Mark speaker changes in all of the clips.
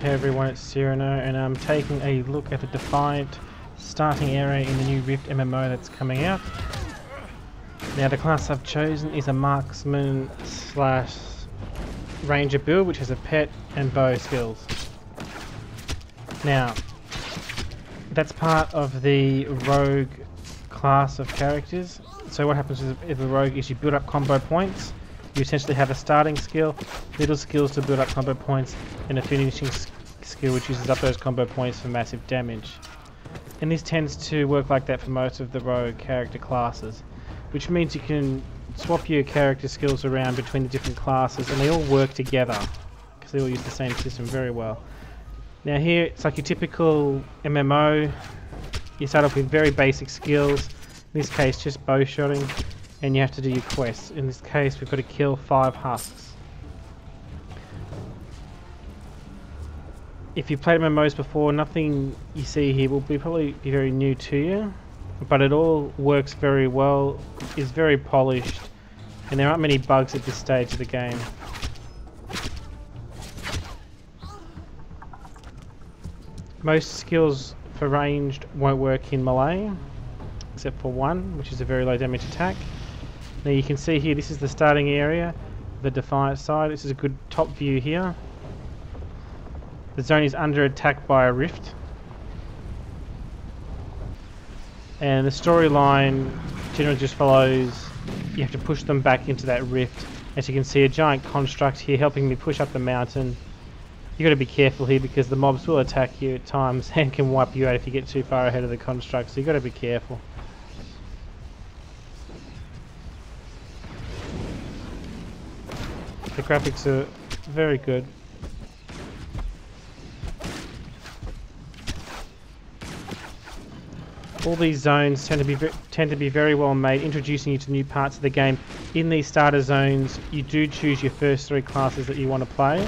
Speaker 1: Hey everyone, it's Cyrano, and I'm taking a look at the Defiant starting area in the new Rift MMO that's coming out. Now the class I've chosen is a marksman slash ranger build, which has a pet and bow skills. Now, that's part of the rogue class of characters. So what happens with the rogue is you build up combo points. You essentially have a starting skill, little skills to build up combo points, and a finishing skill which uses up those combo points for massive damage. And this tends to work like that for most of the rogue character classes, which means you can swap your character skills around between the different classes and they all work together because they all use the same system very well. Now here it's like your typical MMO. You start off with very basic skills, in this case just bow shotting, and you have to do your quests. In this case we've got to kill 5 husks. If you've played MMOs before, nothing you see here will probably be very new to you, but it all works very well, is very polished, and there aren't many bugs at this stage of the game. Most skills for ranged won't work in melee, except for one, which is a very low damage attack. Now you can see here, this is the starting area, the Defiant side. This is a good top view here. The zone is under attack by a rift. And the storyline generally just follows, you have to push them back into that rift. As you can see, a giant construct here helping me push up the mountain. You've got to be careful here because the mobs will attack you at times and can wipe you out if you get too far ahead of the construct, so you've got to be careful. The graphics are very good. All these zones tend to be very well made, introducing you to new parts of the game. In these starter zones, you do choose your first 3 classes that you want to play,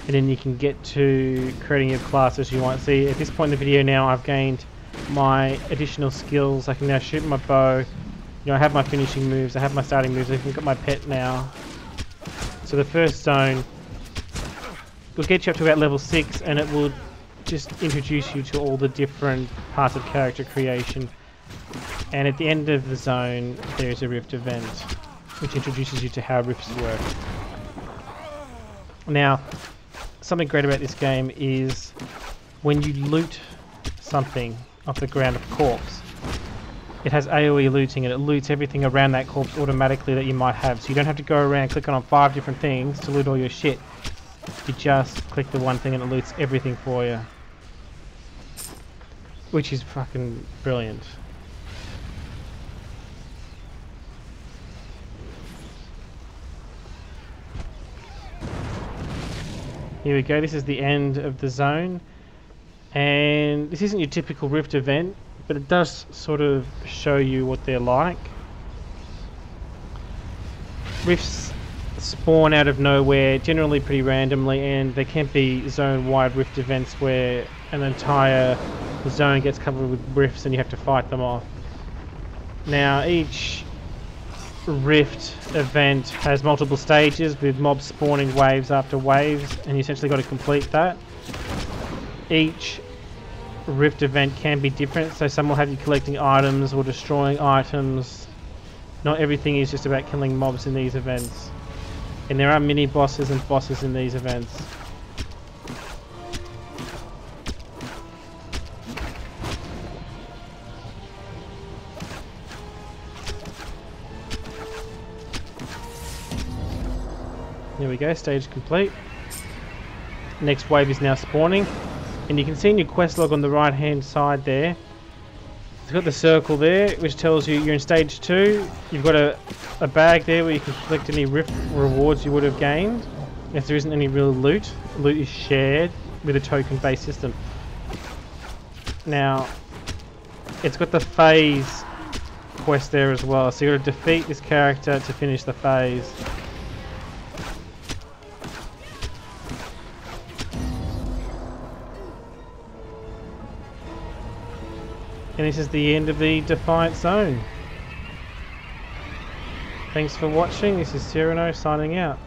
Speaker 1: and then you can get to creating your classes you want. See, at this point in the video now, I've gained my additional skills. I can now shoot my bow. You know, I have my finishing moves. I have my starting moves. I've got my pet now. So the first zone will get you up to about level 6, and it will just introduce you to all the different parts of character creation. And at the end of the zone there is a rift event which introduces you to how rifts work. Now, something great about this game is when you loot something off the ground of a corpse, it has AoE looting and it loots everything around that corpse automatically that you might have, so you don't have to go around clicking on 5 different things to loot all your shit. You just click the one thing and it loots everything for you, which is fucking brilliant. Here we go, this is the end of the zone, and this isn't your typical Rift event, but it does sort of show you what they're like. Rifts spawn out of nowhere, generally pretty randomly, and there can be zone-wide rift events where an entire zone gets covered with rifts and you have to fight them off. Now, each rift event has multiple stages with mobs spawning waves after waves, and you essentially got to complete that. Each rift event can be different, so some will have you collecting items or destroying items. Not everything is just about killing mobs in these events. And there are mini bosses and bosses in these events. There we go, stage complete. Next wave is now spawning. And you can see in your quest log on the right hand side there, it's got the circle there which tells you you're in stage 2. You've got a bag there where you can collect any rift rewards you would have gained. If there isn't any real loot, loot is shared with a token based system. Now, it's got the phase quest there as well, so you've got to defeat this character to finish the phase. And this is the end of the Defiant zone. Thanks for watching. This is Cyrano signing out.